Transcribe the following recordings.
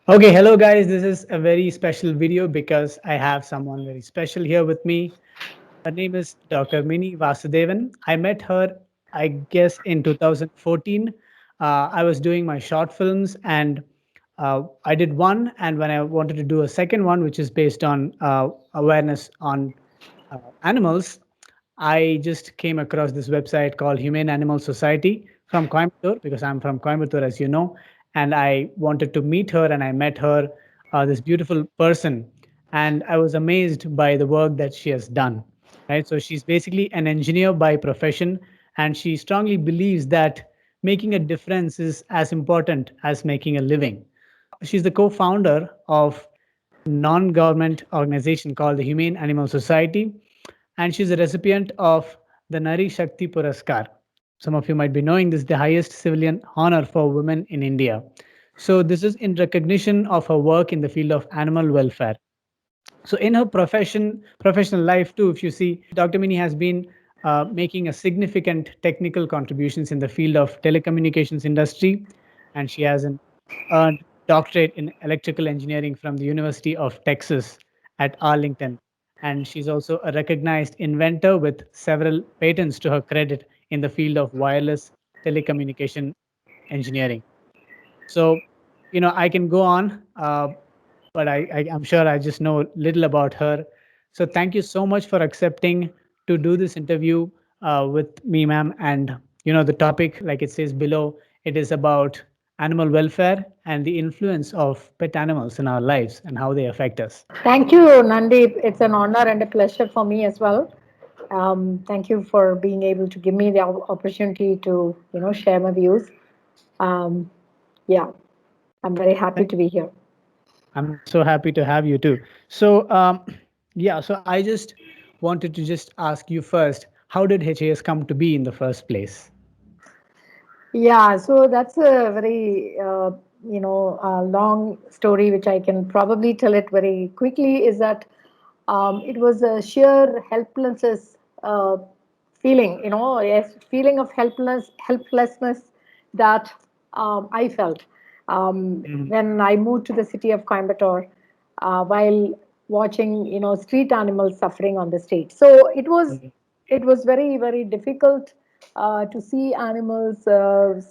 Okay, hello guys. This is a very special video because I have someone very special here with me. Her name is Dr. Mini Vasudevan. I met her, I guess, in 2014. I was doing my short films and I did one. And when I wanted to do a second one, which is based on awareness on animals, I just came across this website called Humane Animal Society from Coimbatore because I'm from Coimbatore, as you know. And I wanted to meet her, and I met her, this beautiful person. And I was amazed by the work that she has done. Right. So she's basically an engineer by profession, and she strongly believes that making a difference is as important as making a living. She's the co-founder of non-government organization called the Humane Animal Society, and she's a recipient of the Nari Shakti Puraskar. Some of you might be knowing this, the highest civilian honor for women in India. So this is in recognition of her work in the field of animal welfare. So in her professional life too, if you see, Dr. Mini has been making a significant technical contributions in the field of telecommunications industry, and she has an earned doctorate in electrical engineering from the University of Texas at Arlington, and she's also a recognized inventor with several patents to her credit in the field of wireless telecommunication engineering. So, I can go on, but I'm sure I just know little about her. So, thank you so much for accepting to do this interview with me, ma'am. And, the topic, like it says below, it is about animal welfare and the influence of pet animals in our lives and how they affect us. Thank you, Nandi. It's an honor and a pleasure for me as well. Thank you for being able to give me the opportunity to, share my views. Um, yeah, I'm very happy Thank to be here. I'm so happy to have you too. So, yeah, so I just wanted to just ask you first, how did HAS come to be in the first place? Yeah, so that's a very, long story, which I can probably tell it very quickly. Is that it was a sheer helplessness feeling, yes, feeling of helplessness that I felt Mhm, when I moved to the city of Coimbatore while watching, street animals suffering on the street. So mhm, it was very, very difficult to see animals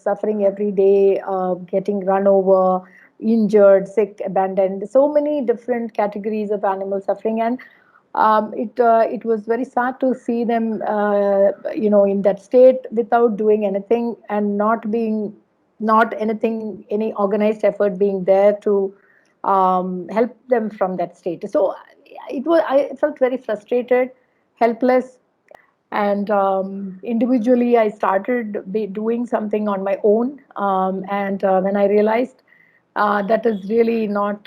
suffering every day, getting run over, injured, sick, abandoned. So many different categories of animal suffering, and it was very sad to see them, in that state without doing anything and not anything, any organized effort being there to help them from that state. So I felt very frustrated, helpless, and individually I started doing something on my own, and when I realized that is really not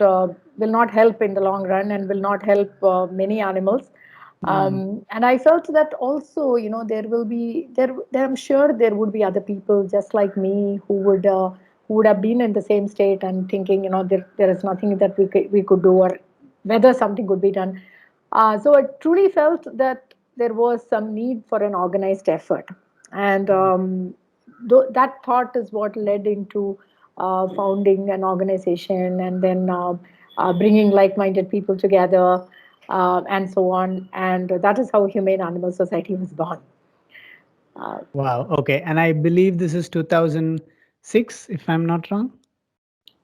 will not help in the long run and will not help many animals, mhm, and I felt that also, there will be I'm sure there would be other people just like me who would have been in the same state and thinking, there is nothing that we could do, or whether something could be done. So I truly felt that there was some need for an organized effort. And mhm, that thought is what led into founding an organization, and then bringing like minded people together, and so on. And that is how Humane Animal Society was born. Uh, Wow. Okay. And I believe this is 2006, if I'm not wrong.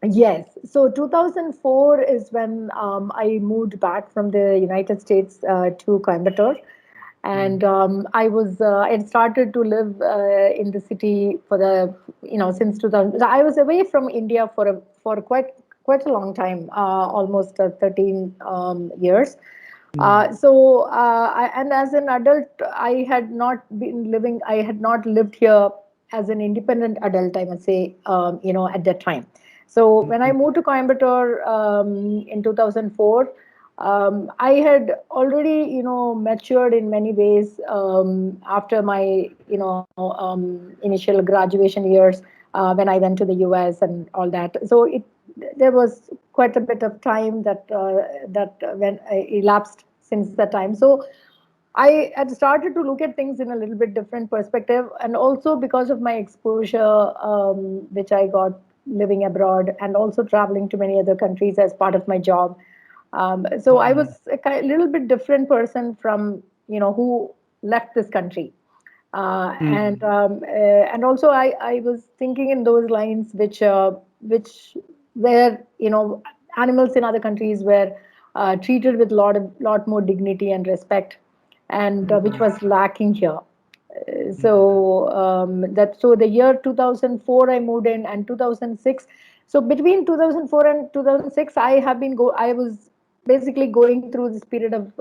Yes. So 2004 is when I moved back from the United States to Coimbatore. And Mhm, I had started to live in the city for since 2000. I was away from India for quite a long time, almost 13 years. mhm, And as an adult, I had not lived here as an independent adult, I must say, at that time. So when I mhm, moved to Coimbatore in 2004, I had already, matured in many ways after my, initial graduation years when I went to the US and all that. So there was quite a bit of time that when elapsed since that time. So I had started to look at things in a little bit different perspective, and also because of my exposure, which I got living abroad and also traveling to many other countries as part of my job. So I was a little bit different person from who left this country. Mm. And also I was thinking in those lines which where animals in other countries were treated with lot more dignity and respect, and which Mm. was lacking here. Mm. So the year 2004 I moved in, and 2006. So between 2004 and 2006, I was basically going through this period of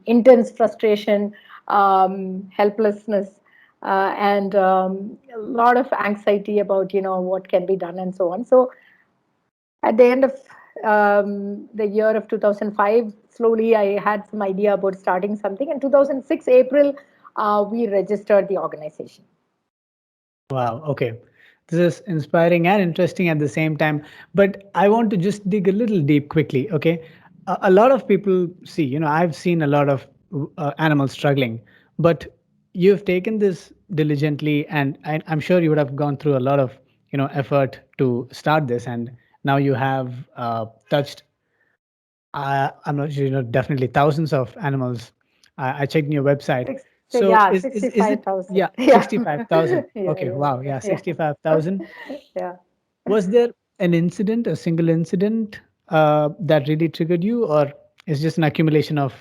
intense frustration, helplessness, and a lot of anxiety about what can be done and so on. So at the end of the year of 2005, slowly I had some idea about starting something. In 2006 April, we registered the organization. Wow. Okay. This is inspiring and interesting at the same time. But I want to just dig a little deep quickly. Okay. A lot of people see, I've seen a lot of animals struggling, but you've taken this diligently, and I'm sure you would have gone through a lot of, effort to start this. And now you have touched, I'm not sure, definitely thousands of animals. I checked in your website. So Yeah, is it, 65,000. yeah, Yeah. 65,000. Yeah, Okay, wow, yeah, yeah, 65,000. yeah. Yeah. Was there an incident, a single incident that really triggered you, or is just an accumulation of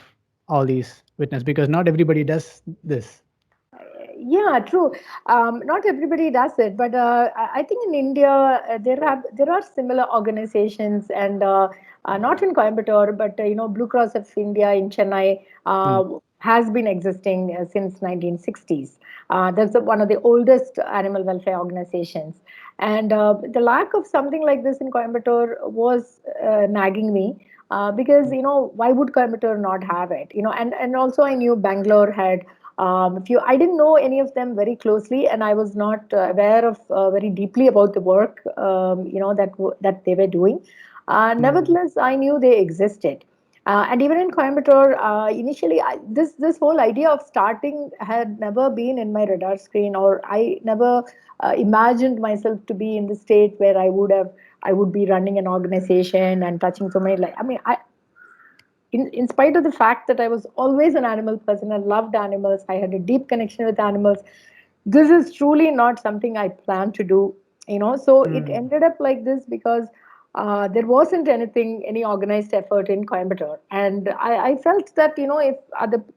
all these witness? Because not everybody does this. Yeah, true. Not everybody does it, but I think in India there are similar organizations, and not in Coimbatore, but Blue Cross of India in Chennai Mm, has been existing since 1960s. That's one of the oldest animal welfare organizations, and the lack of something like this in Coimbatore was nagging me. Because why would Coimbatore not have it? And also I knew Bangalore had few. I didn't know any of them very closely, and I was not aware of very deeply about the work that they were doing. mm, Nevertheless, I knew they existed. And even in Coimbatore, initially, this whole idea of starting had never been in my radar screen, or I never imagined myself to be in the state where I would be running an organization and touching so many. Like, I mean, in spite of the fact that I was always an animal person, I loved animals, I had a deep connection with animals, this is truly not something I planned to do. So it mm, ended up like this because there wasn't any organized effort in Coimbatore, and I felt that if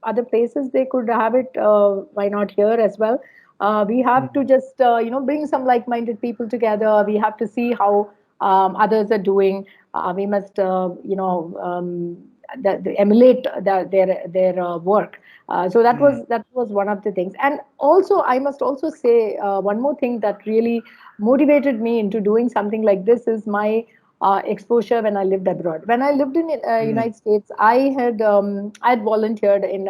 other places they could have it, why not here as well? We have to mm, just bring some like-minded people together. We have to see how others are doing. We must emulate their work. So mm, that was one of the things. And also I must also say one more thing that really motivated me into doing something like this is my exposure when I lived abroad. When I lived in mm, United States, I had volunteered in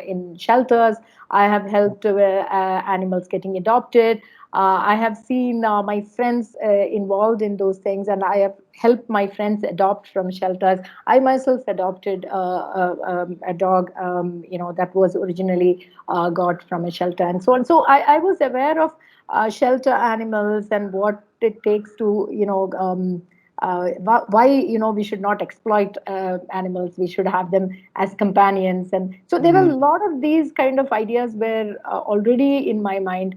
in shelters. I have helped animals getting adopted. I have seen my friends involved in those things, and I have helped my friends adopt from shelters. I myself adopted a dog, that was originally got from a shelter, and so on. So I was aware of shelter animals and what it takes to, why we should not exploit animals. We should have them as companions, and so there were a mm, lot of these kind of ideas were already in my mind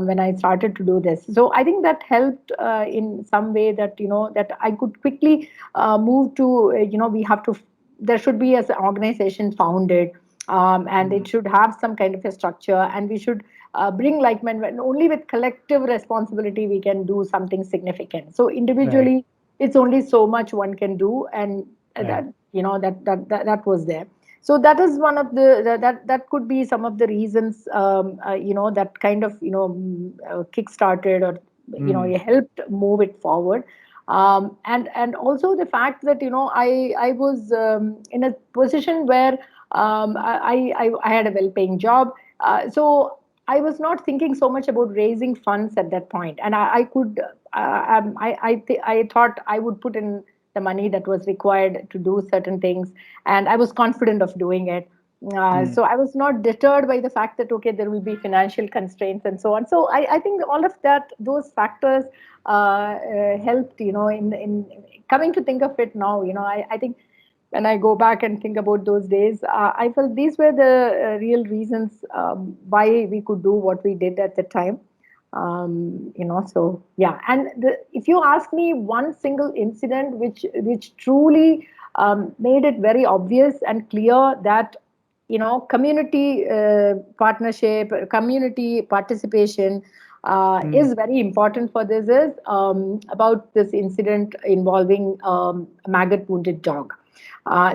when I started to do this. So I think that helped in some way, that that I could quickly move to we have to there should be as an organization founded, and it mm, should have some kind of a structure, and we should bring like men. Only with collective responsibility we can do something significant. So right, individually it's only so much one can do, and right. that was there. So that is one of that could be some of the reasons, that kind of kick started, or Mm, it helped move it forward. And also the fact that I was in a position where I had a well-paying job, so I was not thinking so much about raising funds at that point, and I could I thought I would put in the money that was required to do certain things, and I was confident of doing it. Mm. So I was not deterred by the fact that okay, there will be financial constraints and so on. So I think all of that, those factors helped, in coming to think of it now, I think when I go back and think about those days, I felt these were the real reasons why we could do what we did at the time. So yeah. And if you ask me one single incident which truly made it very obvious and clear that community partnership, community participation Mm. is very important for this is about this incident involving a maggot wounded dog.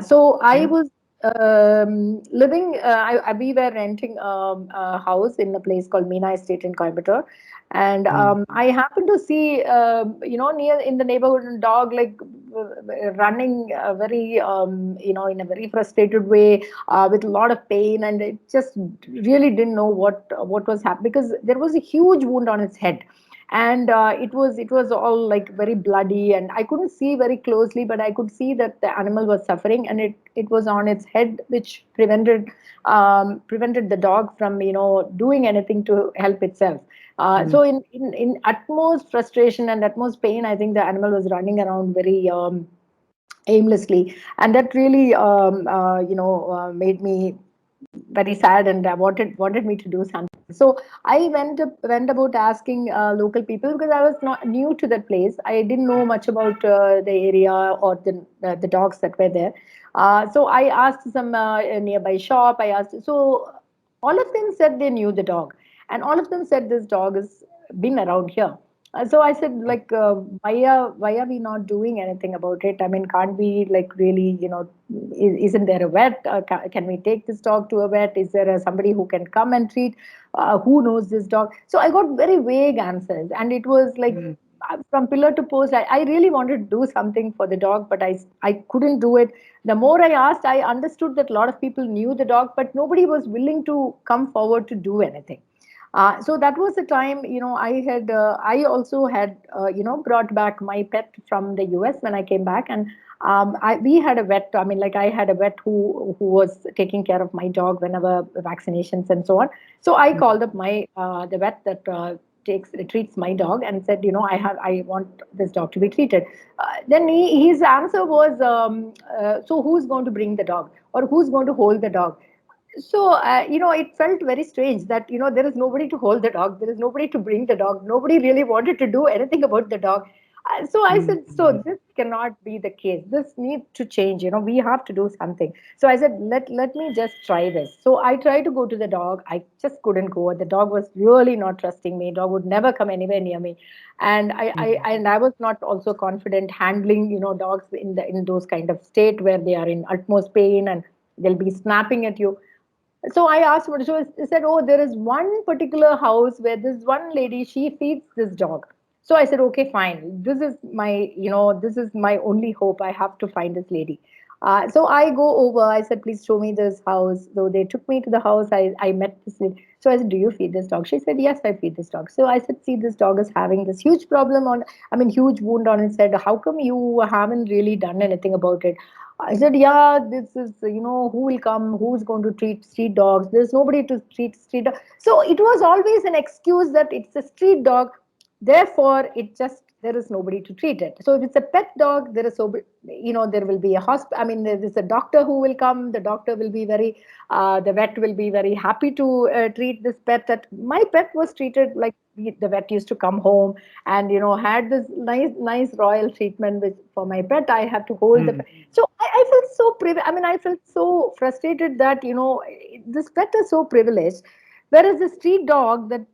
So I Okay. was living, we were renting a house in a place called Meena Estate in Coimbatore. And Mm. I happened to see, near in the neighborhood, a dog like running very, in a very frustrated way, with a lot of pain, and it just really didn't know what was happening because there was a huge wound on its head, and it was all like very bloody, and I couldn't see very closely, but I could see that the animal was suffering, and it was on its head, which prevented the dog from doing anything to help itself. Mm. So in utmost frustration and utmost pain, I think the animal was running around very aimlessly, and that really made me very sad, and wanted me to do something. So I went about asking local people because I was not new to that place. I didn't know much about the area or the dogs that were there. So I asked some nearby shop. I asked, so all of them said they knew the dog, and all of them said this dog has been around here. So I said, like, why are we not doing anything about it? I mean, can't we like really, isn't there a vet? Can we take this dog to a vet? Is there somebody who can come and treat? Who knows this dog? So I got very vague answers, and it was like Mm. from pillar to post. I really wanted to do something for the dog, but I couldn't do it. The more I asked, I understood that a lot of people knew the dog, but nobody was willing to come forward to do anything. So that was the time, I also had, brought back my pet from the US when I came back. And we had a vet, I mean, like I had a vet who was taking care of my dog whenever vaccinations and so on. So I Mm. called up the vet that treats my dog and said, I want this dog to be treated. Then his answer was, so who's going to bring the dog or who's going to hold the dog? So it felt very strange that there is nobody to hold the dog, there is nobody to bring the dog, nobody really wanted to do anything about the dog. So I Mm. said, so this cannot be the case, this needs to change, we have to do something. So I said, let me just try this. So I tried to go to the dog, I just couldn't go, the dog was really not trusting me, dog would never come anywhere near me. And I was not also confident handling dogs in those kind of state where they are in utmost pain and they'll be snapping at you. So I asked what, so he said, oh, there is one particular house where this one lady, she feeds this dog. So I said, okay, fine. This is my only hope. I have to find this lady. So I go over. I said, please show me this house. So they took me to the house. I met this lady. So I said, do you feed this dog? She said, yes, I feed this dog. So I said, see, this dog is having this huge problem I mean, huge wound on its head. How come you haven't really done anything about it? I said, yeah, this is, who will come? Who's going to treat street dogs? There's nobody to treat street dogs. So it was always an excuse that it's a street dog. Therefore, there is nobody to treat it. So if it's a pet dog, there will be a hospital. I mean, there is a doctor who will come. The doctor will be the vet will be very happy to treat this pet. That my pet was treated like the vet used to come home and had this nice royal treatment for my pet. I had to hold the Mm. pet. So I felt so I mean, I felt so frustrated that this pet is so privileged, whereas the street dog that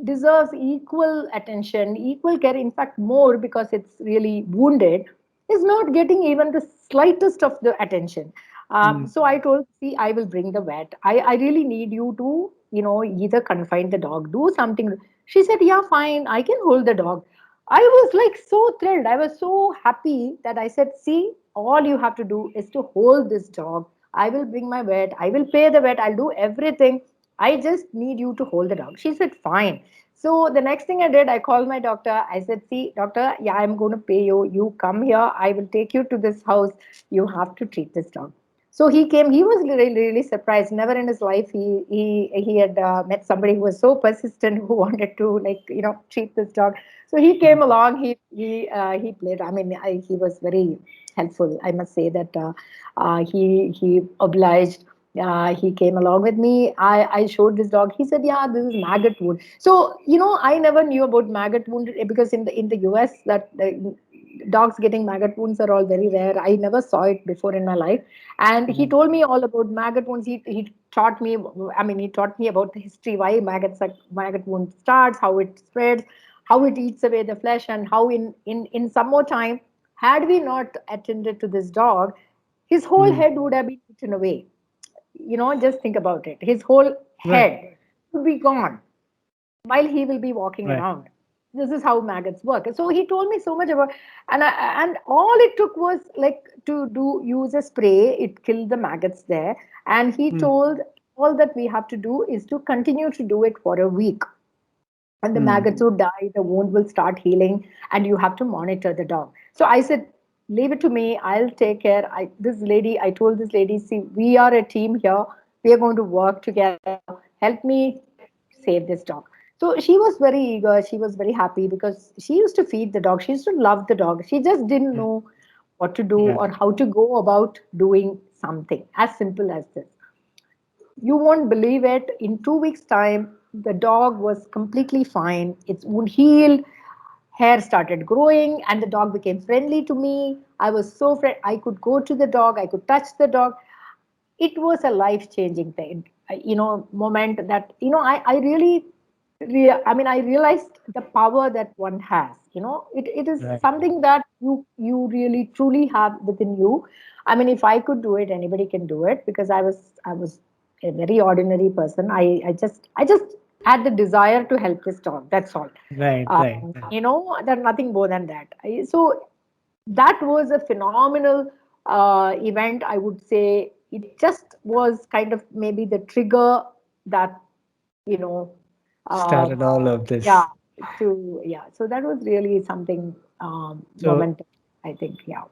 deserves equal attention, equal care, in fact, more because it's really wounded, is not getting even the slightest of the attention. Mm. So I told, see, I will bring the vet. I really need you to, either confine the dog, do something. She said, yeah, fine, I can hold the dog. I was like so thrilled. I was so happy that I said, see, all you have to do is to hold this dog. I will bring my vet. I will pay the vet. I'll do everything. I just need you to hold the dog. She said, fine. So the next thing I did, I called my doctor. I said, see, doctor, yeah, I'm going to pay you. You come here. I will take you to this house. You have to treat this dog. So he came. He was really surprised. Never in his life he had met somebody who was so persistent, who wanted to, like, treat this dog. So he came along. He played. I mean, he was very helpful. I must say that he obliged. He came along with me. I showed this dog. He said, "Yeah, this is maggot wound." So I never knew about maggot wound, because in the US, that dogs getting maggot wounds are all very rare. I never saw it before in my life. And he Mm. told me all about maggot wounds. He taught me, I mean, he taught me about the history, why maggot wound starts, how it spreads, how it eats away the flesh, and how in some more time, had we not attended to this dog, his whole Mm. head would have been eaten away. Just think about it. His whole Right. head would be gone while he will be walking Right. around. This is how maggots work. So he told me so much about, and all it took was like to do use a spray. It killed the maggots there, and he Mm. told all that we have to do is to continue to do it for a week, and the Mm. maggots would die. The wound will start healing, and you have to monitor the dog. So I said, leave it to me. I'll take care. I told this lady, see, we are a team here. We are going to work together. Help me save this dog. So she was very eager. She was very happy because she used to feed the dog. She used to love the dog. She just didn't Mm. know what to do Yeah. or how to go about doing something as simple as this. You won't believe it. In 2 weeks' time, the dog was completely fine. Its wound healed, hair started growing, and the dog became friendly to me. I was so I could go to the dog, I could touch the dog. It was a life changing thing, moment that I really, I mean, I realized the power that one has. It is Right. something that you really truly have within you. I mean, if I could do it, anybody can do it, because I was a very ordinary person. I just had the desire to help this dog. That's all. Right. Right. Right. There's nothing more than that. So that was a phenomenal event. I would say it just was kind of maybe the trigger that, you know, Started all of yeah, this. yeah. So that was really something So moment, I think. Yeah.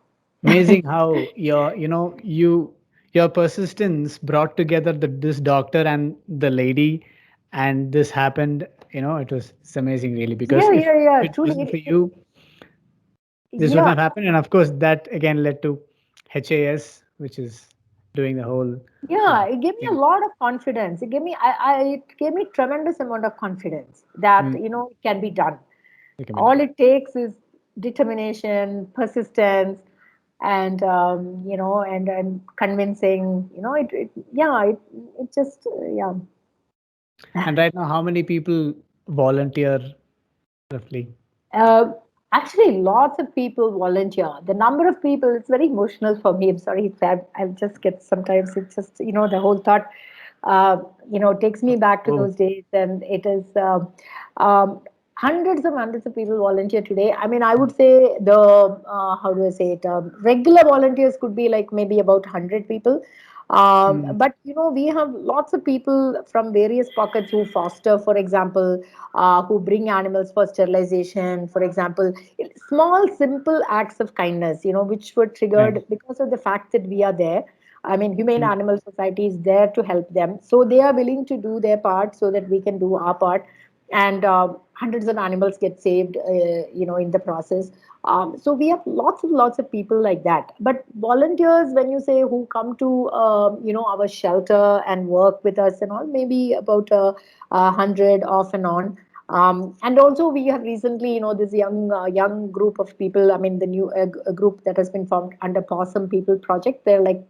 amazing how your persistence brought together this doctor and the lady, and this happened. It's amazing, really, because Yeah, if yeah, yeah. it Truly, wasn't for you, this wouldn't yeah, have happened. And of course, that again led to HAS, which is doing the whole yeah. It gave me a thing. lot of confidence. It gave me tremendous amount of confidence that Mm, it can be done. recommend. All it takes is determination, persistence, and and convincing. It just yeah. And right now, how many people volunteer roughly? Uh, Actually, lots of people volunteer. The number of people, it's very emotional for me. I'm sorry, I'll just get sometimes, it's just, the whole thought, uh, takes me back to Oh. those days. And it is um, hundreds of people volunteer today. I mean, I would say how do I say it? Regular volunteers could be like maybe about 100 people. Mm, But we have lots of people from various pockets who foster, for example, who bring animals for sterilization, for example, small, simple acts of kindness, which were right. triggered because of the fact that we are there. I mean, Humane Mm, Animal Society is there to help them. So they are willing to do their part so that we can do our part. And hundreds of animals get saved, in the process. So we have lots of people like that. But volunteers, when you say who come to, our shelter and work with us and all, maybe about 100 off and on. And also we have recently, this young group of people. I mean, the new a group that has been formed under Possum People Project. They're like,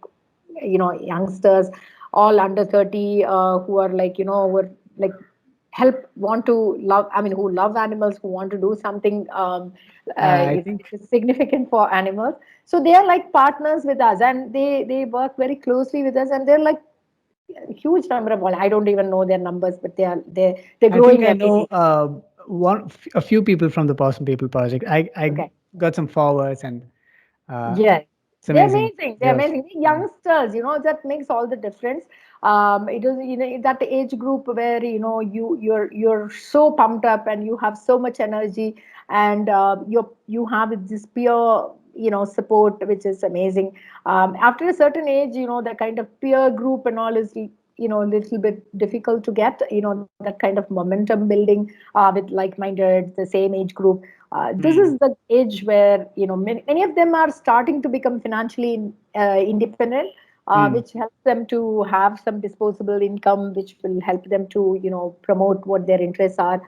youngsters, all under 30, who are like, who are like help want to love, I mean, who love animals, who want to do something I think which is significant for animals. So they are like partners with us, and they work very closely with us, and they're like a huge number of I don't even know their numbers, but they're I think growing I every know day. a few people from the Possum People Project. I Okay. got some forwards, and uh, Yes, it's they're amazing. amazing. They're They're amazing. The yeah. youngsters, that makes all the difference. It is, that age group where you're so pumped up and you have so much energy, and you have this pure. support, which is amazing. After a certain age, the kind of peer group and all is a little bit difficult to get, that kind of momentum building with like-minded, the same age group. This Mm. is the age where many of them are starting to become financially independent, Mm. which helps them to have some disposable income, which will help them to promote what their interests are.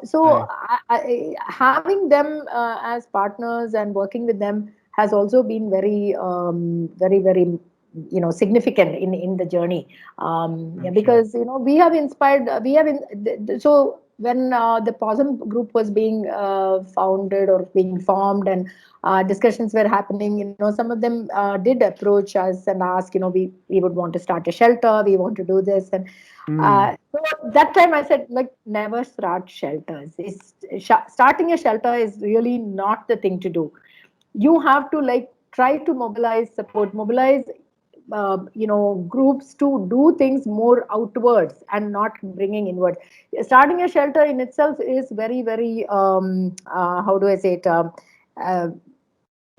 So Right. having them as partners and working with them has also been very very significant in the journey. Yeah, I'm sure. because we have inspired, we have so when the POSM group was being founded or being formed, and discussions were happening, some of them did approach us and ask, we would want to start a shelter, we want to do this. And Mm. so that time I said, like, never start shelters. Starting a shelter is really not the thing to do. You have to, like, try to mobilize support, mobilize groups to do things more outwards and not bringing inwards. Starting a shelter in itself is very very how do I say it, uh,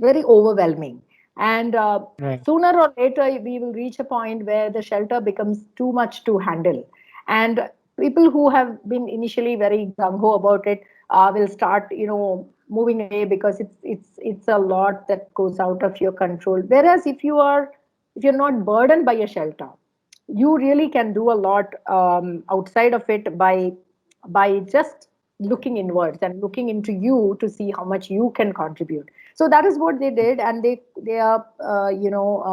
very overwhelming. And Right. sooner or later, we will reach a point where the shelter becomes too much to handle. And people who have been initially very gung ho about it will start, moving away, because it's a lot that goes out of your control. Whereas if you're not burdened by a shelter, you really can do a lot outside of it by just looking inwards and looking into you to see how much you can contribute. So that is what they did, and they are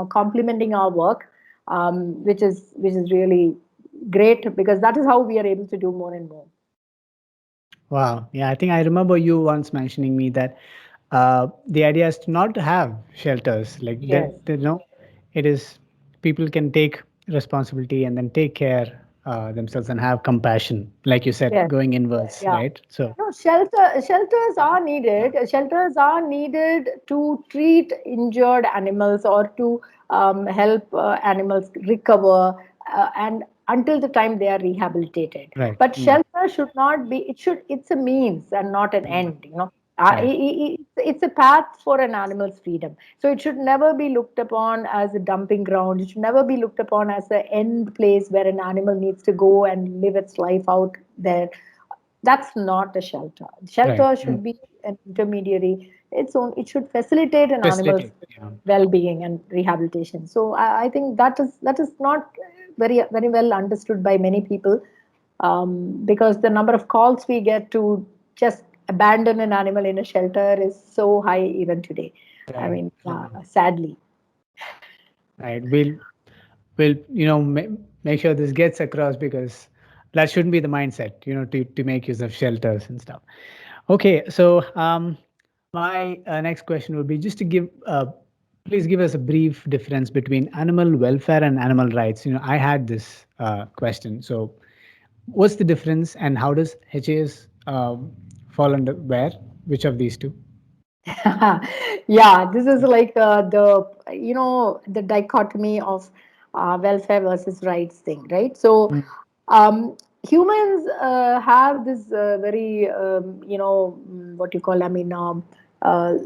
complementing our work, which is really great, because that is how we are able to do more and more. Wow. Yeah, I think I remember you once mentioning me that the idea is to not to have shelters. Like Yes, that, it is people can take responsibility and then take care themselves and have compassion. Like you said, yes, going inwards, yeah. right? So, No, shelters are needed. Shelters are needed to treat injured animals, or to help animals recover, and until the time they are rehabilitated. right. But Mm. shelter should not be. It's a means and not an Mm. end. Right. It's a path for an animal's freedom. So it should never be looked upon as a dumping ground. It should never be looked upon as the end place where an animal needs to go and live its life out there. That's not a shelter. Right. Shelter Mm. should be an intermediary. It should facilitate an animal's Facilitate. Yeah. well-being and rehabilitation. So I think that is not very very well understood by many people, because the number of calls we get to just abandon an animal in a shelter is so high even today. I Right. mean, Mm. sadly. Right. We'll make sure this gets across because that shouldn't be the mindset, to make use of shelters and stuff. Okay, so my next question would be just to give please give us a brief difference between animal welfare and animal rights. I had this question. So what's the difference and how does HAS fall under where? Which of these two? Yeah, this is like the dichotomy of welfare versus rights thing, right? So Mm. humans have this very what you call, I mean, uh,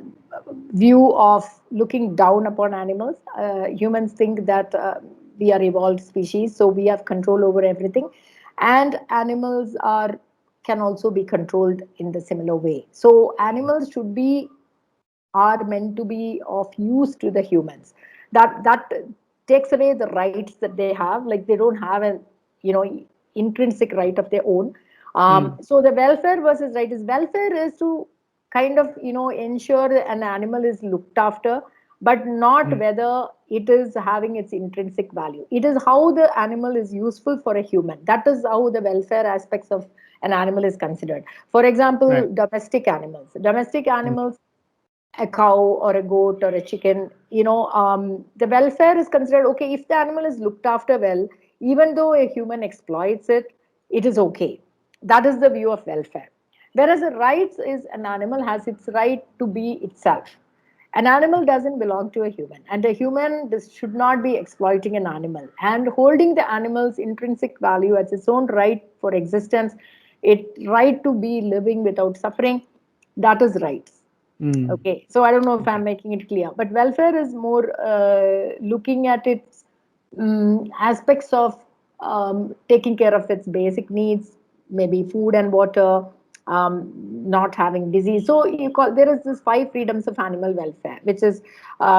view of looking down upon animals. Humans think that we are evolved species, so we have control over everything, and animals can also be controlled in the similar way. So animals should be are meant to be of use to the humans. That takes away the rights that they have. Like, they don't have an you know intrinsic right of their own. Mm. So the welfare versus right is, welfare is to kind of ensure that an animal is looked after, but not Mm. whether it is having its intrinsic value. It is how the animal is useful for a human. That is how the welfare aspects of an animal is considered. For example, Right. domestic Mm. animals, a cow or a goat or a chicken, the welfare is considered okay. If the animal is looked after well, even though a human exploits it, it is okay. That is the view of welfare. Whereas the rights is, an animal has its right to be itself. An animal doesn't belong to a human, and a human should not be exploiting an animal and holding the animal's intrinsic value as its own right for existence, its right to be living without suffering. That is rights. Mm. Okay, so I don't know if I'm Okay. making it clear, but welfare is more looking at its aspects of taking care of its basic needs, maybe food and water, not having disease. So you call there is this five freedoms of animal welfare, which is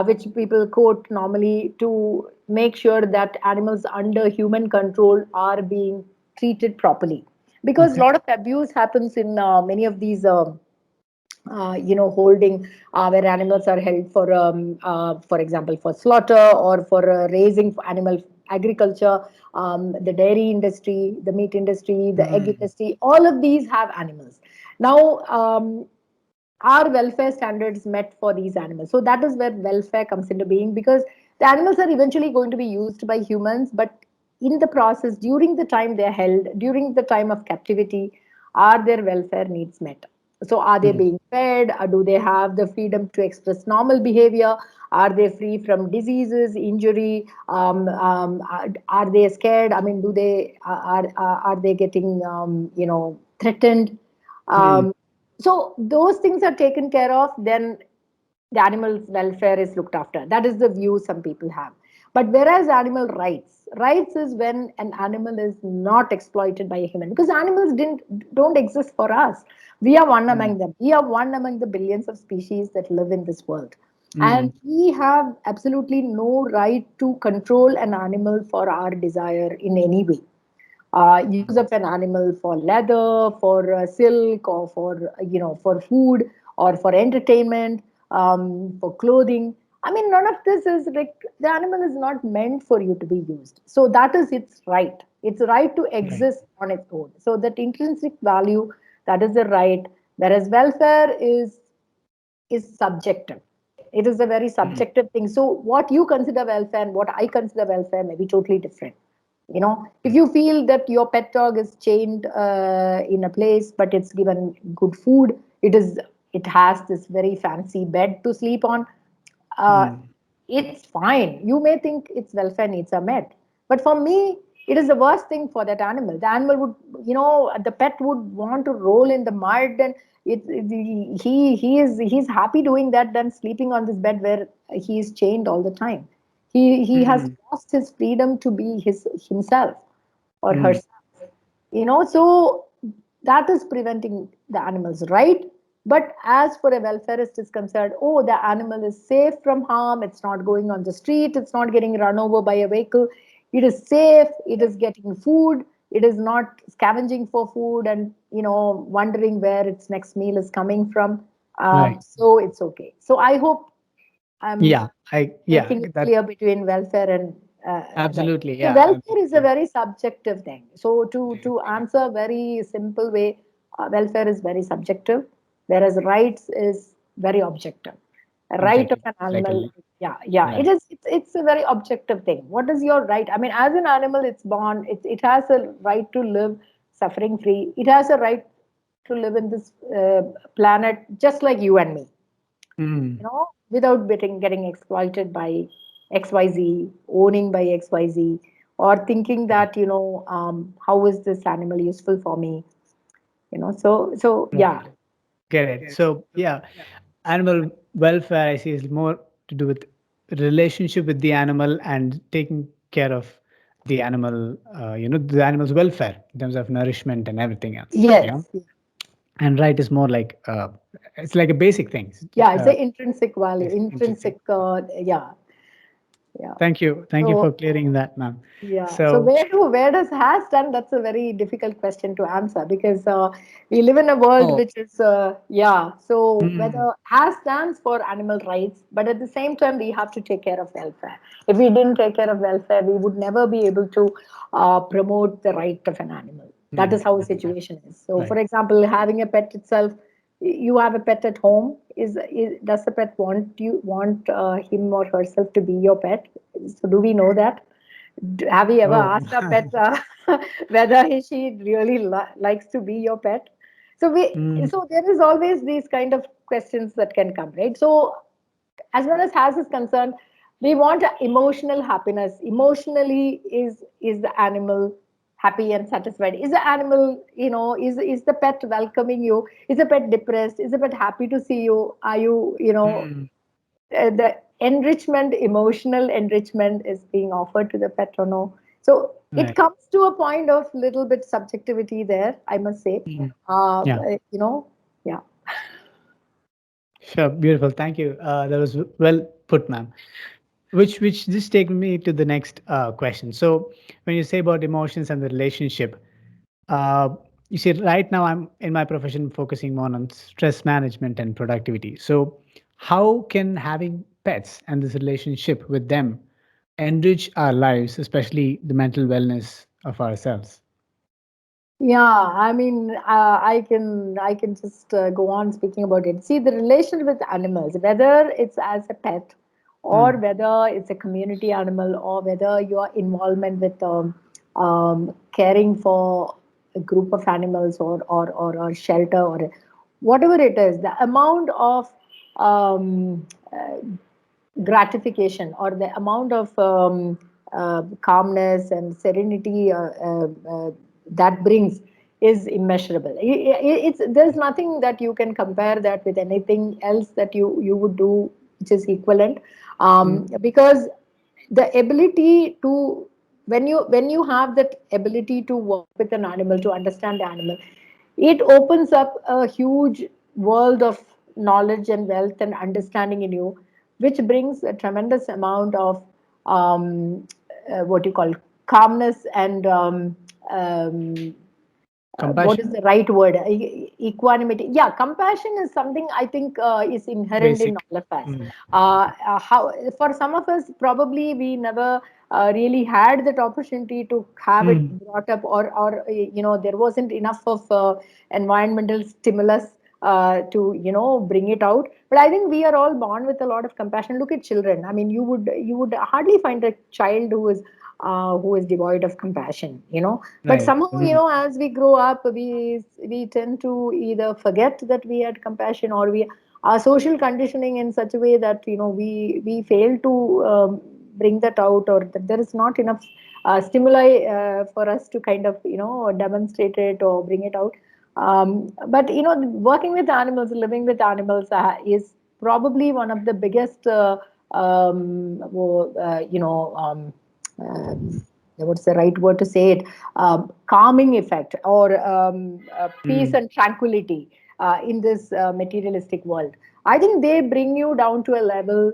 which people quote normally to make sure that animals under human control are being treated properly, because a Okay. lot of abuse happens in many of these. Holding where animals are held for example, for slaughter or for raising for animal agriculture, the dairy industry, the meat industry, the egg Mm. industry, all of these have animals. Now, are welfare standards met for these animals? So that is where welfare comes into being, because the animals are eventually going to be used by humans, but in the process, during the time they're held, during the time of captivity, are their welfare needs met? So are they Mm. being fed? Or do they have the freedom to express normal behavior? Are they free from diseases, injury? Are they scared? I mean, do they are they getting threatened? Mm. Um, so those things are taken care of, then the animal's welfare is looked after. That is the view some people have. But whereas animal rights is when an animal is not exploited by a human, because animals didn't don't exist for us. We are one Mm. among them. We are one among the billions of species that live in this world. And Mm. we have absolutely no right to control an animal for our desire in any way. Use of an animal for leather, for silk, or for for food, or for entertainment, for clothing. I mean, none of this is like, the animal is not meant for you to be used. So that is its right. Its right to Right. exist on its own. So that intrinsic value, that is the right. Whereas welfare is subjective. It is a very Mm. subjective thing. So what you consider welfare and what I consider welfare may be totally different. If Right. you feel that your pet dog is chained in a place, but it's given good food, it has this very fancy bed to sleep on, uh, Mm. it's fine. You may think its welfare needs are met, but for me, it is the worst thing for that animal. The animal would, the pet would want to roll in the mud, and he's happy doing that than sleeping on this bed where he is chained all the time. He has Mm. lost his freedom to be himself or Mm. herself. So that is preventing the animals, right? But as for a welfarist is concerned, oh, the animal is safe from harm, it's not going on the street, it's not getting run over by a vehicle, it is safe, it is getting food, it is not scavenging for food and wondering where its next meal is coming from. Right. So it's okay. So I hope I'm Yeah. Yeah. making it That clear between welfare and right. absolutely. So Yeah. welfare is a Absolutely. very subjective thing. So to answer very simple way, welfare is very subjective, whereas rights is very objective. A right of Objective. an Like a animal, yeah, yeah, right. it's a very objective thing. What is your right? I mean, as an animal, it's born. It has a right to live suffering free. It has a right to live in this planet just like you and me, Mm. without getting exploited by XYZ, owning by XYZ, or thinking Right. that, how is this animal useful for me? So yeah. Right. Get it. So yeah, animal welfare I see is more to do with relationship with the animal and taking care of the animal. The animal's welfare in terms of nourishment and everything else. Yes. And right is more like it's like a basic thing. Yeah, it's an intrinsic value, Basic intrinsic. intrinsic, yeah, yeah. Thank you for So clearing that, ma'am. yeah. So So where does has stand? That's a very difficult question to answer, because we live in a world oh, which is yeah. So mm, whether has stands for animal rights, but at the same time we have to take care of welfare. If we didn't take care of welfare, we would never be able to promote the right of an animal. That is how the situation is. So, for right. example, having a pet itself, you have a pet at home. Does the pet want him or herself to be your pet? So, do we know that? Have you ever Oh, asked a pet whether she really likes to be your pet? mm, So there is always these kind of questions that can come, right? So as far as has is concerned, we want emotional happiness. Emotionally, is the animal happy and satisfied? Is the animal, is the pet welcoming you? Is the pet depressed? Is the pet happy to see you? Are you, Mm, the enrichment, emotional enrichment is being offered to the pet or no? So it right. comes to a point of little bit subjectivity there, I must say. Mm, Um, yeah. uh, you know, yeah. Sure. Beautiful. Thank you. That was well put, ma'am. Which just take me to the next question. So when you say about emotions and the relationship, uh, you see, right now I'm in my profession focusing more on stress management and productivity. So how can having pets and this relationship with them enrich our lives, especially the mental wellness of ourselves? Yeah, I mean, I can just go on speaking about it. See, the relation with animals, whether it's as a pet, or Mm, whether it's a community animal, or whether your involvement with caring for a group of animals, or shelter, or whatever it is, the amount of um, gratification, or the amount of calmness and serenity that brings is immeasurable. There's nothing that you can compare that with anything else that you would do which is equivalent, mm, because the ability to, when you have that ability to work with an animal, to understand the animal, it opens up a huge world of knowledge and wealth and understanding in you, which brings a tremendous amount of what you call calmness and um, what is compassion, the right word? Equanimity. Yeah, compassion is something I think is inherent in basic. all of us. Mm, How for some of us, probably we never really had that opportunity to have it mm, brought up, or there wasn't enough of environmental stimulus to bring it out. But I think we are all born with a lot of compassion. Look at children. I mean, you would hardly find a child who is devoid of compassion. But right. somehow, Mm, as we grow up, we tend to either forget that we had compassion, or we our social conditioning in such a way that we fail to bring that out, or that there is not enough stimuli for us to kind of demonstrate it or bring it out. But working with animals, living with animals is probably one of the biggest um, what's the right word to say it, calming effect, or peace mm, and tranquility in this materialistic world. I think they bring you down to a level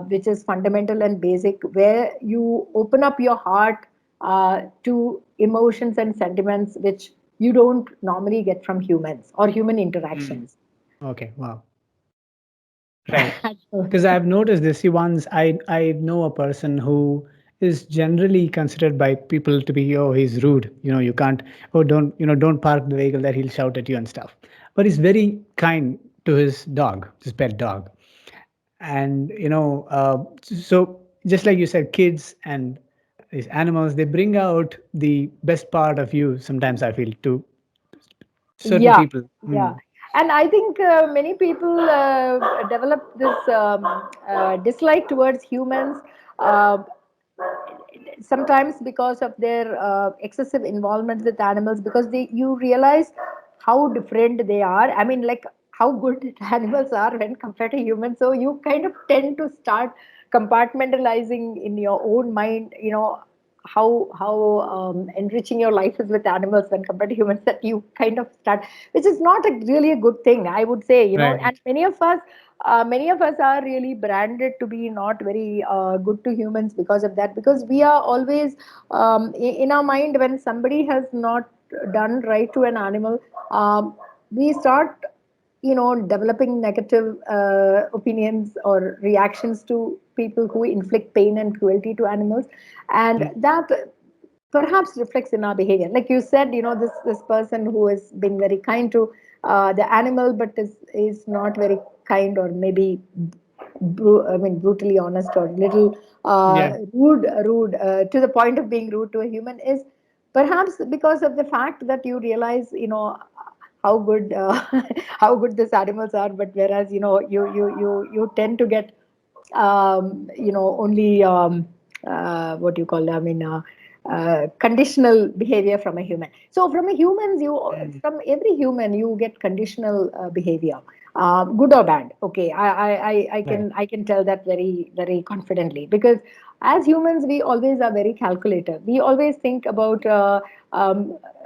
which is fundamental and basic, where you open up your heart to emotions and sentiments which you don't normally get from humans or human mm. interactions. Okay. Wow. Right. Because I've noticed this. See, once I know a person who is generally considered by people to be, oh, he's rude. You can't, oh, don't park the vehicle there. He'll shout at you and stuff. But he's very kind to his dog, his pet dog. And so just like you said, kids and these animals, they bring out the best part of you. Sometimes I feel to certain Yeah, people. yeah. Mm, And I think many people develop this dislike towards humans, uh, sometimes because of their excessive involvement with animals, because you realize how different they are. I mean, like, how good animals are when compared to humans. So you kind of tend to start compartmentalizing in your own mind, how enriching your life is with animals when compared to humans, that you kind of start, which is not really a good thing, I would say. And right. many of us are really branded to be not very good to humans because of that, because we are always in our mind, when somebody has not done right to an animal, we start developing negative opinions or reactions to people who inflict pain and cruelty to animals, and Mm, that perhaps reflects in our behavior. Like you said, this person who has been very kind to the animal, but is not very kind, or maybe brutally honest, or little yeah. rude to the point of being rude to a human, is perhaps because of the fact that you realize how good how good these animals are. But whereas you tend to get only what you call, I mean, conditional behavior from a human. So from a humans, Mm. from every human you get conditional behavior, good or bad. Okay, Right. I can tell that very confidently, because as humans we always are very calculative. We always think about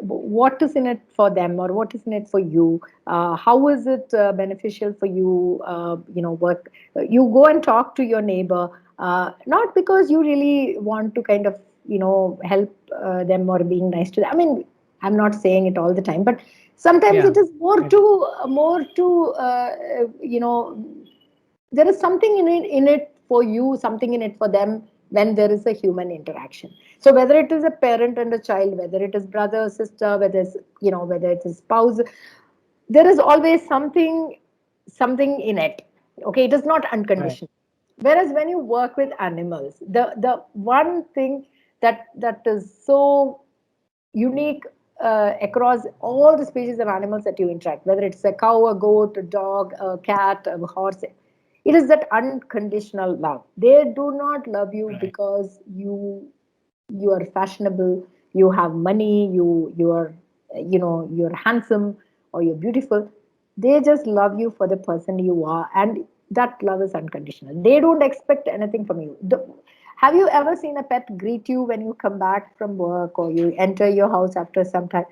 what is in it for them, or what is in it for you. How is it beneficial for you? Work. You go and talk to your neighbor, not because you really want to kind of help them or being nice to them. I mean, I'm not saying it all the time, but sometimes Yeah. it is It, more to there is something in it for you, something in it for them, when there is a human interaction. So whether it is a parent and a child, whether it is brother sister, whether it is spouse, there is always something in it. Okay, it is not right. unconditional. Whereas when you work with animals, the one thing that is so unique across all the species of animals that you interact, whether it's a cow, a goat, a dog, a cat, a horse, it is that unconditional love. They do not love you Right. because you are fashionable, you have money, you are you're handsome or you're beautiful. They just love you for the person you are, and that love is unconditional. They don't expect anything from you. Have you ever seen a pet greet you when you come back from work, or you enter your house after some time?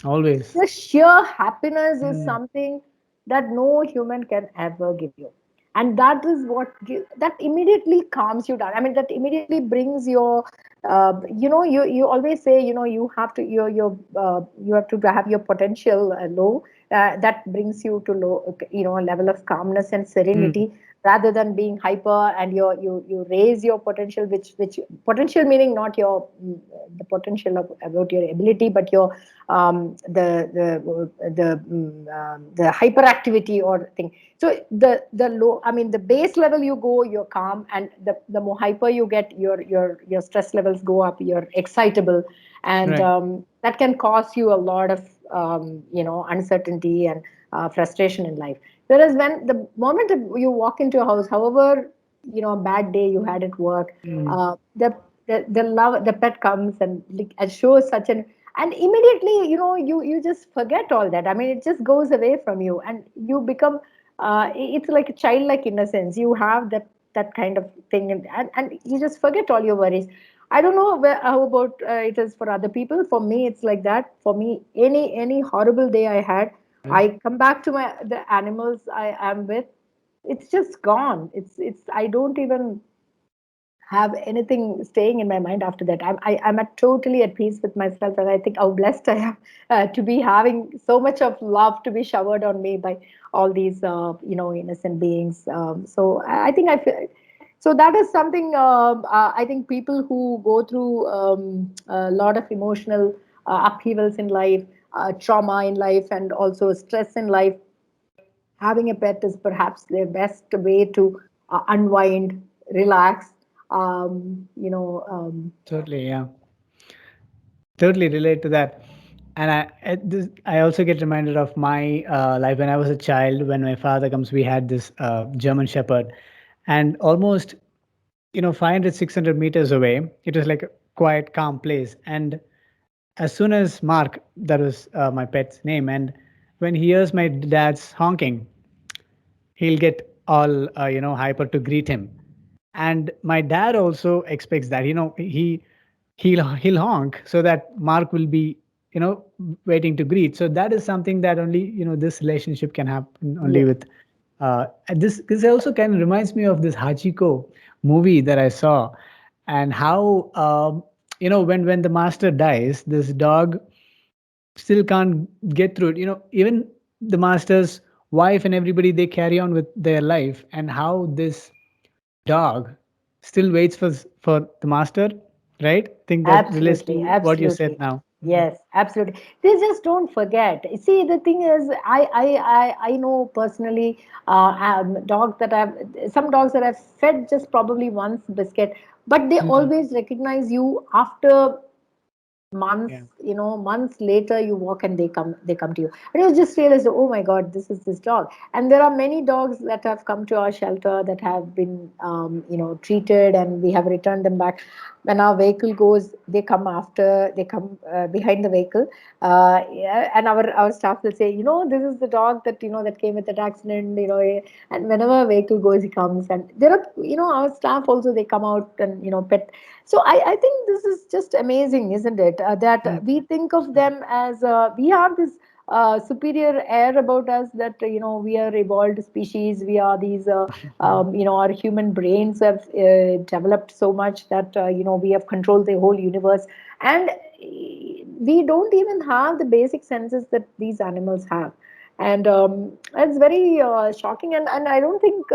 Always. The sheer happiness is Mm. something that no human can ever give you, and that is that immediately calms you down. I mean, that immediately brings your you always say, you have to you have to have your potential low. That brings you to low, a level of calmness and Mm. serenity, rather than being hyper, and you raise your potential, which potential meaning not your the potential about your ability, but your the hyperactivity or thing. So the low, I mean, the base level you go, you're calm, and the more hyper you get, your stress levels go up, you're excitable, and Right. that can cause you a lot of uncertainty and frustration in life. Whereas when the moment that you walk into a house, however a bad day you had at work, Mm. uh, the the love, the pet comes and like, and shows such an, and immediately you just forget all that. I mean, it just goes away from you, and you become it's like a childlike innocence. You have that kind of thing, and you just forget all your worries. I don't know how about it is for other people. For me, it's like that. For me, any horrible day I had, Right. I come back to the animals I am with. It's just gone. It's I don't even have anything staying in my mind after that. I'm at totally at peace with myself, and I think how blessed I am to be having so much of love to be showered on me by all these innocent beings. So I think I feel. So that is something I think people who go through a lot of emotional upheavals in life, trauma in life, and also stress in life, having a pet is perhaps the best way to unwind, relax. Totally. Yeah. Totally relate to that. And I also get reminded of my life when I was a child. When my father comes, we had this German Shepherd, and almost 500, 600 meters away, it was like a quiet, calm place. And as soon as Mark, that was my pet's name, and when he hears my dad's honking, he'll get all hyper to greet him. And my dad also expects that he'll honk so that Mark will be you know waiting to greet. So that is something that only this relationship can happen only Yes, with and this also kind of reminds me of this Hachiko movie that I saw, and how when the master dies, this dog still can't get through it. Even the master's wife and everybody, they carry on with their life, and how this dog still waits for the master, right? I think that relates absolutely, to what you said absolutely. now. Yes, absolutely. They just don't forget. See, the thing is, I know personally dogs that I've some dogs that I've fed just probably once biscuit, but they Mm. always recognize you after months, Yeah. months later you walk and they come to you, and you just realize, oh my god, this is this dog. And there are many dogs that have come to our shelter that have been treated, and we have returned them back. When our vehicle goes, they come behind the vehicle, yeah, and our staff will say, this is the dog that that came with that accident, and whenever a vehicle goes, he comes. And there are, our staff also, they come out and pet. So I think this is just amazing, isn't it? That we think of them as we have this superior air about us, that we are evolved species, we are these our human brains have developed so much that we have controlled the whole universe, and we don't even have the basic senses that these animals have. And it's very shocking, and I don't think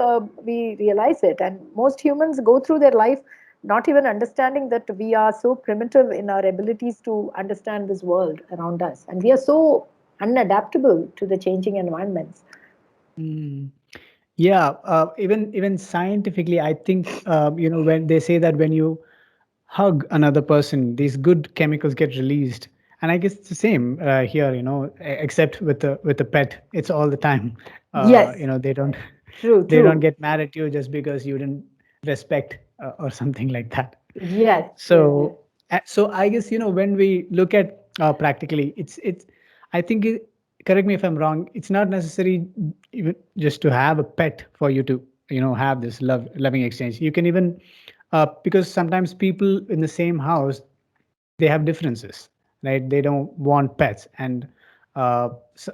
we realize it. And most humans go through their life not even understanding that we are so primitive in our abilities to understand this world around us, and we are so unadaptable to the changing environments. Mm. Yeah, even scientifically, I think when they say that when you hug another person, these good chemicals get released, and I guess it's the same here. Except with the pet, it's all the time. Yes, They don't true, they don't true. get mad at you just because you didn't respect or something like that. Yes, yes, yes. So I guess when we look at practically, it's I think correct me if I'm wrong. It's not necessary even just to have a pet for you to have this loving exchange. You can even because sometimes people in the same house, they have differences, right? They don't want pets, and so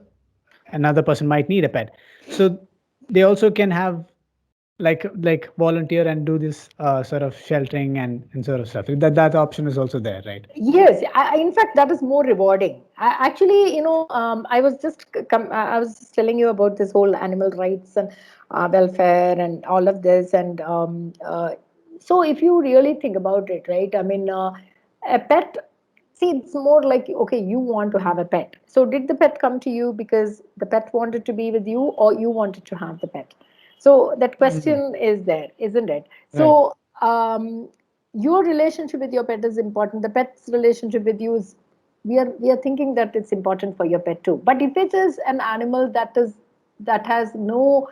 another person might need a pet, so they also can have like volunteer and do this sort of sheltering and sort of stuff. That option is also there, right? Yes, in fact, that is more rewarding. Actually, I was just telling you about this whole animal rights and welfare and all of this, and so if you really think about it, right? I mean, a pet. See, it's more like, okay, you want to have a pet. So, did the pet come to you because the pet wanted to be with you, or you wanted to have the pet? So that Mm, question is there, isn't it? right. So your relationship with your pet is important. The pet's relationship with you is, we are thinking that it's important for your pet too. But if it is an animal that has no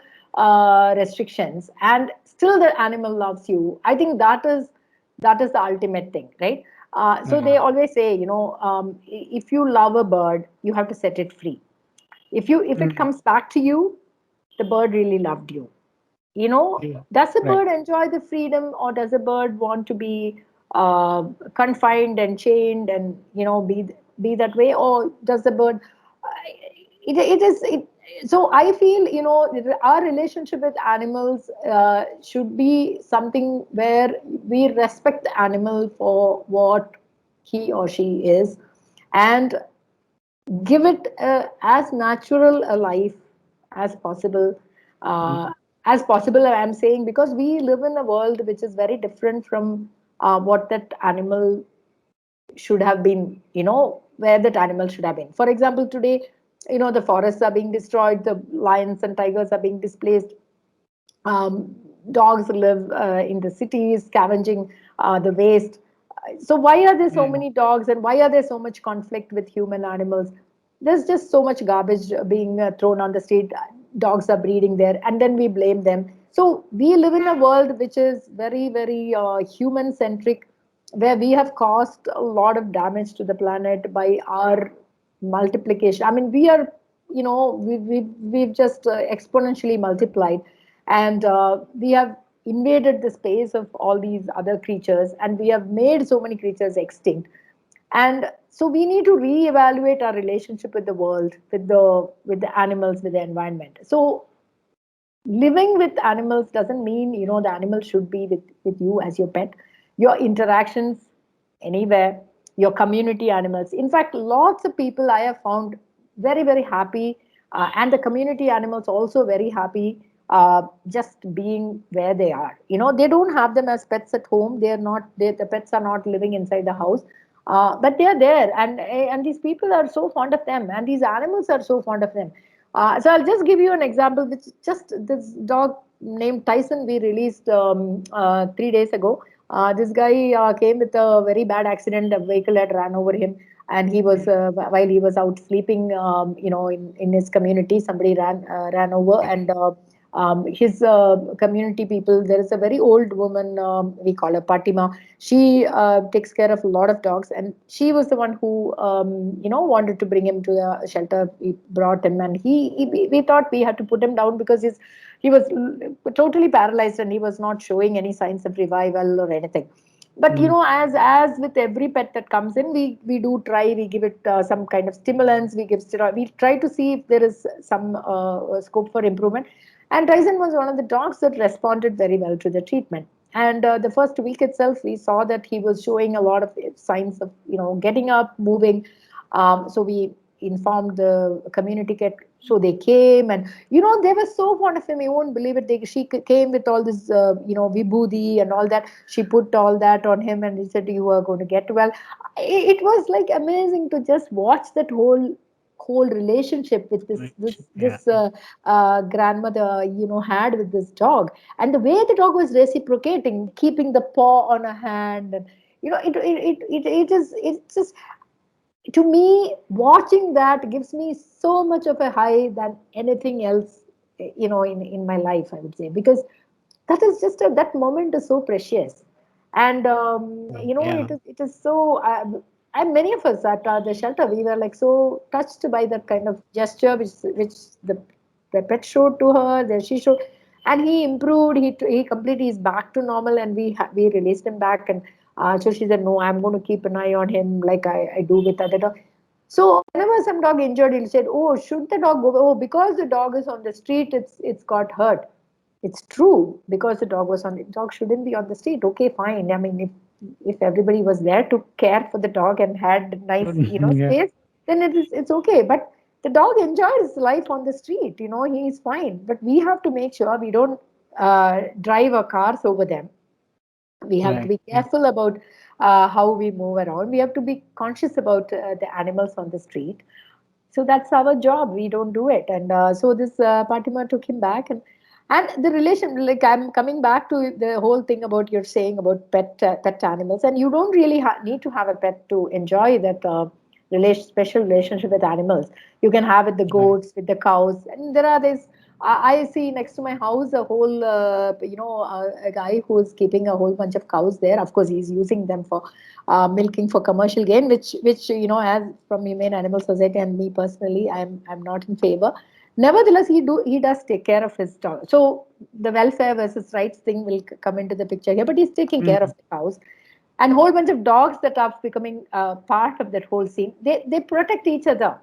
restrictions, and still the animal loves you, I think that is the ultimate thing, right? So they Mm, always say, if you love a bird, you have to set it free. If it mm, comes back to you, the bird really loved you. yeah, Does a right. bird enjoy the freedom, or does a bird want to be confined and chained and be that way, or does the bird it is it so I feel our relationship with animals should be something where we respect the animal for what he or she is, and give it as natural a life as possible. uh, Mm, as possible, I'm saying, because we live in a world which is very different from what that animal should have been, where that animal should have been. For example, today, the forests are being destroyed, the lions and tigers are being displaced. um, Dogs live in the cities, scavenging the waste. So why are there so mm, many dogs, and why are there so much conflict with human animals? There's just so much garbage being thrown on the street. Dogs are breeding there, and then we blame them. So we live in a world which is very, very human centric, where we have caused a lot of damage to the planet by our multiplication. I mean, we are, we've just exponentially multiplied, and we have invaded the space of all these other creatures, and we have made so many creatures extinct. And so we need to reevaluate our relationship with the world, with the animals, with the environment. So living with animals doesn't mean the animal should be with you as your pet. Your interactions anywhere, your community animals, in fact, lots of people I have found very, very happy, and the community animals also very happy, just being where they are. They don't have them as pets at home. The pets are not living inside the house, but they are there, and these people are so fond of them, and these animals are so fond of them. So I'll just give you an example, which just this dog named Tyson we released 3 days ago. This guy came with a very bad accident. A vehicle had ran over him. and he was while he was out sleeping, in his community, somebody ran over, and his community people. There is a very old woman, we call her Patima. She takes care of a lot of dogs, and she was the one who wanted to bring him to the shelter. We brought him, and we thought we had to put him down because he was totally paralyzed, and he was not showing any signs of revival or anything. But Mm. as with every pet that comes in, we do try, we give it some kind of stimulants, we give steroid, we try to see if there is some scope for improvement. And Tyson was one of the dogs that responded very well to the treatment. And the first week itself, we saw that he was showing a lot of signs of getting up, moving. So we informed the community cat, so they came, and they were so fond of him, you won't believe it. She came with all this vibhuti and all that. She put all that on him, and he said, you are going to get well. It was like amazing to just watch that whole relationship with this this Right. Yeah. this grandmother had with this dog, and the way the dog was reciprocating, keeping the paw on her hand. And it just, to me, watching that gives me so much of a high than anything else, in my life, I would say, because that is just that moment is so precious. And Yeah. it is so and many of us at the shelter, we were like so touched by that kind of gesture which the pet showed to her, that she showed. And he improved, he completely is back to normal, and we released him back. And so she said, no, I'm going to keep an eye on him like I do with other dog. So whenever some dog injured, he said, oh, should the dog go? Oh, because the dog is on the street, it's got hurt. It's true, because the dog was on the dog shouldn't be on the street. Okay, fine. I mean, if everybody was there to care for the dog and had nice Yeah. space, then it's okay. But the dog enjoyed his life on the street. He is fine. But we have to make sure we don't drive our cars over them. We have to Right. be Yeah. careful about how we move around. We have to be conscious about the animals on the street. So that's our job. We don't do it. And so this Fatima took him back, and the relation, like, I'm coming back to the whole thing about you're saying about pet animals, and you don't really need to have a pet to enjoy that special relationship with animals. You can have with the Right. goats, with the cows, and there are this. I see next to my house a whole, a guy who is keeping a whole bunch of cows there. Of course, he's using them for milking for commercial gain, which as from Humane Animal Society and me personally, I'm not in favor. Nevertheless, he does take care of his dog. So the welfare versus rights thing will come into the picture here, but he's taking care of Mm. the cows. And whole bunch of dogs that are becoming part of that whole scene. They protect each other.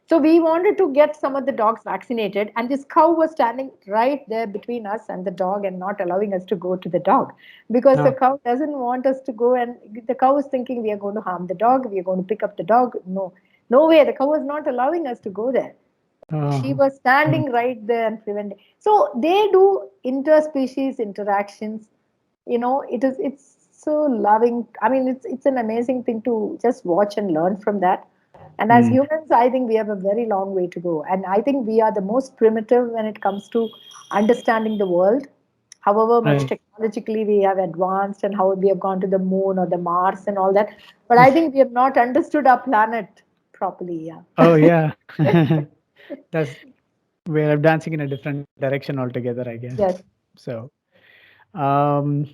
So we wanted to get some of the dogs vaccinated, and this cow was standing right there between us and the dog and not allowing us to go to the dog, because the No. cow doesn't want us to go. And the cow is thinking we are going to harm the dog, we are going to pick up the dog. No, no way. The cow was not allowing us to go there. She Oh. was Mm. standing right there and preventing. So they do interspecies interactions. It's so loving. I mean, it's an amazing thing to just watch and learn from that. And as Mm. humans, I think we have a very long way to go. And I think we are the most primitive when it comes to understanding the world. However much Right. technologically we have advanced, and how we have gone to the moon or the Mars and all that. But I think we have not understood our planet properly. Oh Yeah. yeah. That's we're dancing in a different direction altogether, I guess. Yes. So, um,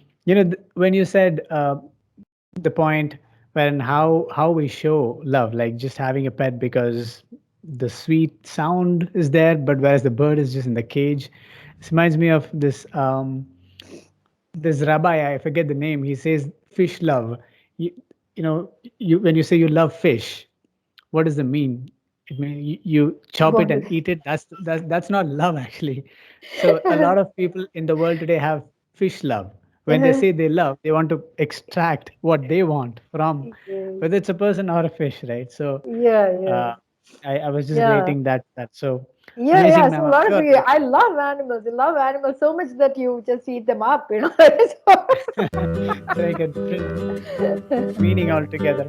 when you said the point when how we show love, like just having a pet because the sweet sound is there, but whereas the bird is just in the cage. This reminds me of this rabbi, I forget the name. He says fish love. You, you know, you when you say you love fish, what does it mean? It means you chop it Want and to- eat it. That's not love actually. So a lot of people in the world today have fish love. When they say they love, they want to extract what they want from Yes. whether it's a person or a fish, right? So Yeah, yeah, uh, I was just yeah. relating that. So Yeah, amazing, yeah. So ma'am. a I'm lot of sure you, like I love animals. I love animals so much that you just eat them up. it's like a different meaning altogether.